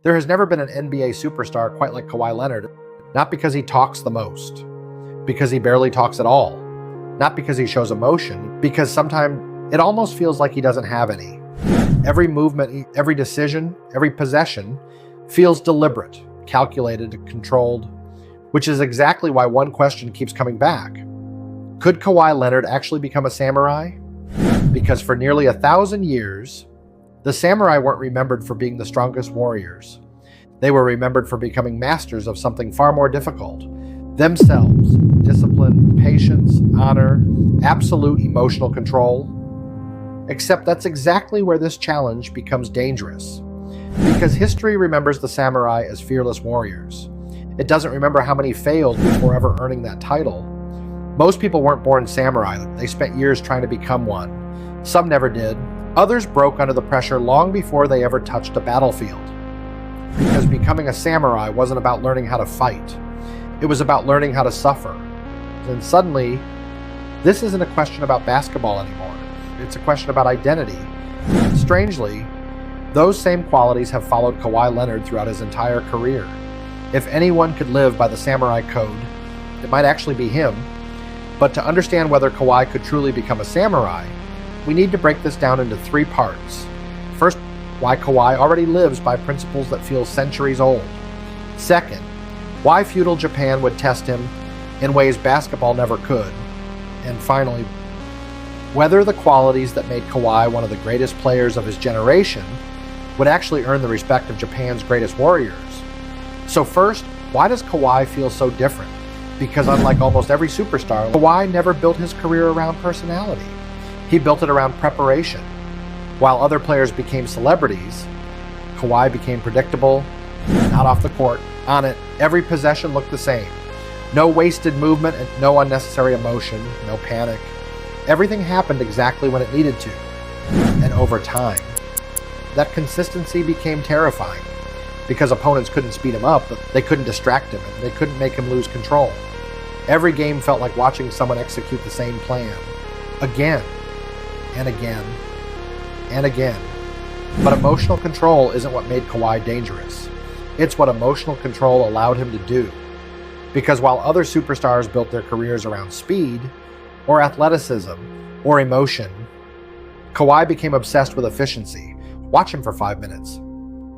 There has never been an NBA superstar quite like Kawhi Leonard, not because he talks the most, because he barely talks at all, not because he shows emotion, because sometimes it almost feels like he doesn't have any. Every movement, every decision, every possession feels deliberate, calculated, controlled, which is exactly why one question keeps coming back. Could Kawhi Leonard actually become a samurai? Because for nearly 1,000 years, the samurai weren't remembered for being the strongest warriors. They were remembered for becoming masters of something far more difficult. Themselves, discipline, patience, honor, absolute emotional control. Except that's exactly where this challenge becomes dangerous. Because history remembers the samurai as fearless warriors. It doesn't remember how many failed before ever earning that title. Most people weren't born samurai. They spent years trying to become one. Some never did. Others broke under the pressure long before they ever touched a battlefield. Because becoming a samurai wasn't about learning how to fight. It was about learning how to suffer. And suddenly, this isn't a question about basketball anymore. It's a question about identity. Strangely, those same qualities have followed Kawhi Leonard throughout his entire career. If anyone could live by the samurai code, it might actually be him. But to understand whether Kawhi could truly become a samurai, we need to break this down into 3 parts. First, why Kawhi already lives by principles that feel centuries old. Second, why feudal Japan would test him in ways basketball never could. And finally, whether the qualities that made Kawhi one of the greatest players of his generation would actually earn the respect of Japan's greatest warriors. So first, why does Kawhi feel so different? Because unlike almost every superstar, Kawhi never built his career around personality. He built it around preparation. While other players became celebrities, Kawhi became predictable, not off the court. On it, every possession looked the same. No wasted movement and no unnecessary emotion, no panic. Everything happened exactly when it needed to. And over time, that consistency became terrifying because opponents couldn't speed him up, but they couldn't distract him, and they couldn't make him lose control. Every game felt like watching someone execute the same plan, again, and again, and again. But emotional control isn't what made Kawhi dangerous. It's what emotional control allowed him to do. Because while other superstars built their careers around speed, or athleticism, or emotion, Kawhi became obsessed with efficiency. Watch him for 5 minutes,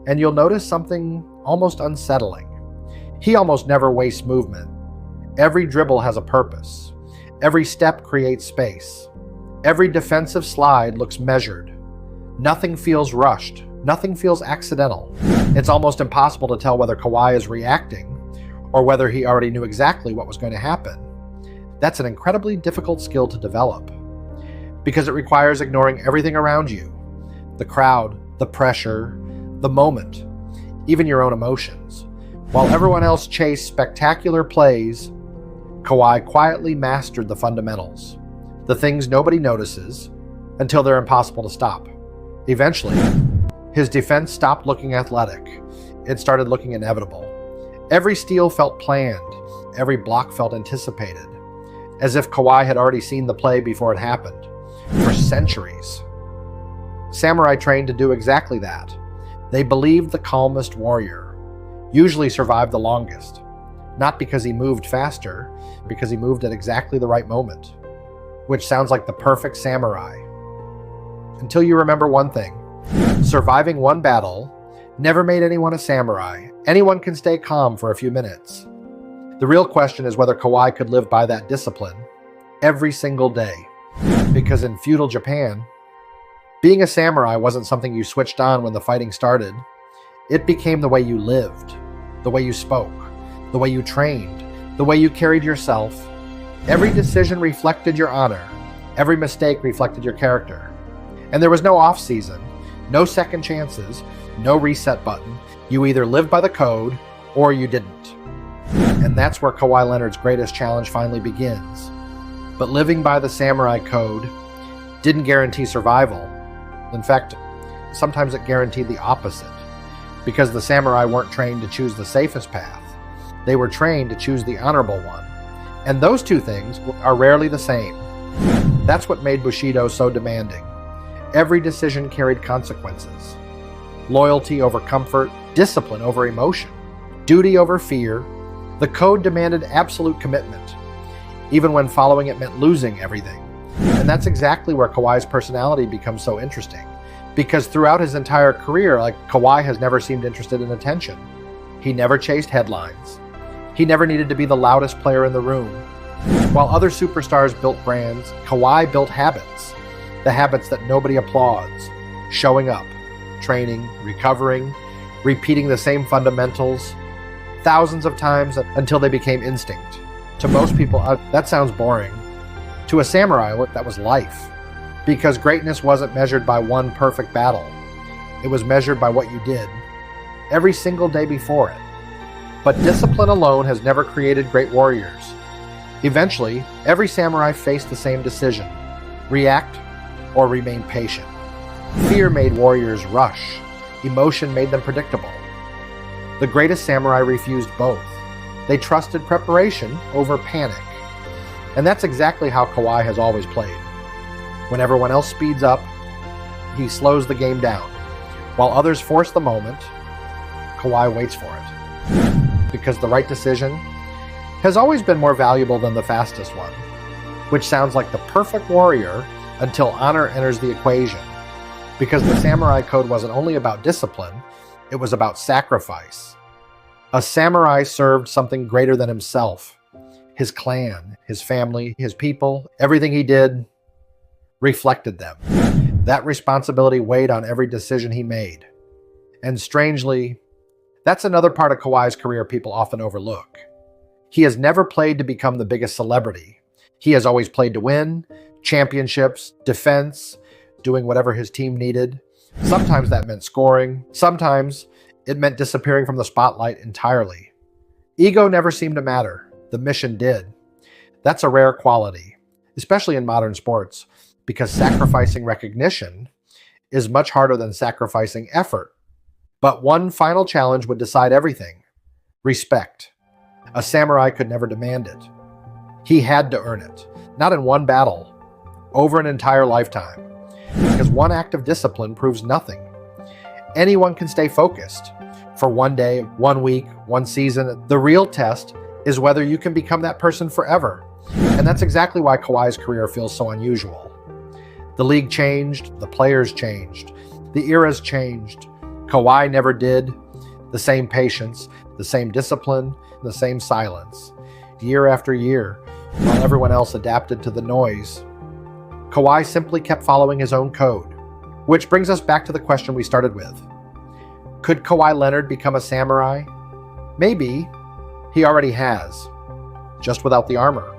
and you'll notice something almost unsettling. He almost never wastes movement. Every dribble has a purpose. Every step creates space. Every defensive slide looks measured. Nothing feels rushed. Nothing feels accidental. It's almost impossible to tell whether Kawhi is reacting or whether he already knew exactly what was going to happen. That's an incredibly difficult skill to develop because it requires ignoring everything around you. The crowd, the pressure, the moment, even your own emotions. While everyone else chased spectacular plays, Kawhi quietly mastered the fundamentals, the things nobody notices until they're impossible to stop. Eventually, his defense stopped looking athletic. It started looking inevitable. Every steal felt planned. Every block felt anticipated, as if Kawhi had already seen the play before it happened. For centuries, samurai trained to do exactly that. They believed the calmest warrior usually survived the longest, not because he moved faster, because he moved at exactly the right moment, which sounds like the perfect samurai. Until you remember one thing: surviving one battle never made anyone a samurai. Anyone can stay calm for a few minutes. The real question is whether Kawhi could live by that discipline every single day. Because in feudal Japan, being a samurai wasn't something you switched on when the fighting started. It became the way you lived, the way you spoke, the way you trained, the way you carried yourself. Every decision reflected your honor. Every mistake reflected your character. And there was no off-season, no second chances, no reset button. You either lived by the code or you didn't. And that's where Kawhi Leonard's greatest challenge finally begins. But living by the samurai code didn't guarantee survival. In fact, sometimes it guaranteed the opposite, because the samurai weren't trained to choose the safest path. They were trained to choose the honorable one. And those two things are rarely the same. That's what made Bushidō so demanding. Every decision carried consequences. Loyalty over comfort, discipline over emotion, duty over fear. The code demanded absolute commitment, even when following it meant losing everything. And that's exactly where Kawhi's personality becomes so interesting, because throughout his entire career, Kawhi has never seemed interested in attention. He never chased headlines. He never needed to be the loudest player in the room. While other superstars built brands, Kawhi built habits. The habits that nobody applauds. Showing up, training, recovering, repeating the same fundamentals thousands of times until they became instinct. To most people, that sounds boring. To a samurai, that was life. Because greatness wasn't measured by one perfect battle. It was measured by what you did every single day before it. But discipline alone has never created great warriors. Eventually, every samurai faced the same decision: react or remain patient. Fear made warriors rush. Emotion made them predictable. The greatest samurai refused both. They trusted preparation over panic. And that's exactly how Kawhi has always played. When everyone else speeds up, he slows the game down. While others force the moment, Kawhi waits for it. Because the right decision has always been more valuable than the fastest one, which sounds like the perfect warrior until honor enters the equation. Because the samurai code wasn't only about discipline, it was about sacrifice. A samurai served something greater than himself. His clan, his family, his people, everything he did reflected them. That responsibility weighed on every decision he made. And strangely, that's another part of Kawhi's career people often overlook. He has never played to become the biggest celebrity. He has always played to win, championships, defense, doing whatever his team needed. Sometimes that meant scoring. Sometimes it meant disappearing from the spotlight entirely. Ego never seemed to matter. The mission did. That's a rare quality, especially in modern sports, because sacrificing recognition is much harder than sacrificing effort. But one final challenge would decide everything: respect. A samurai could never demand it. He had to earn it, not in one battle, over an entire lifetime. Because one act of discipline proves nothing. Anyone can stay focused for one day, 1 week, 1 season. The real test is whether you can become that person forever. And that's exactly why Kawhi's career feels so unusual. The league changed, the players changed, the eras changed. Kawhi never did. The same patience, the same discipline, the same silence. Year after year, while everyone else adapted to the noise, Kawhi simply kept following his own code. Which brings us back to the question we started with. Could Kawhi Leonard become a samurai? Maybe. He already has, just without the armor.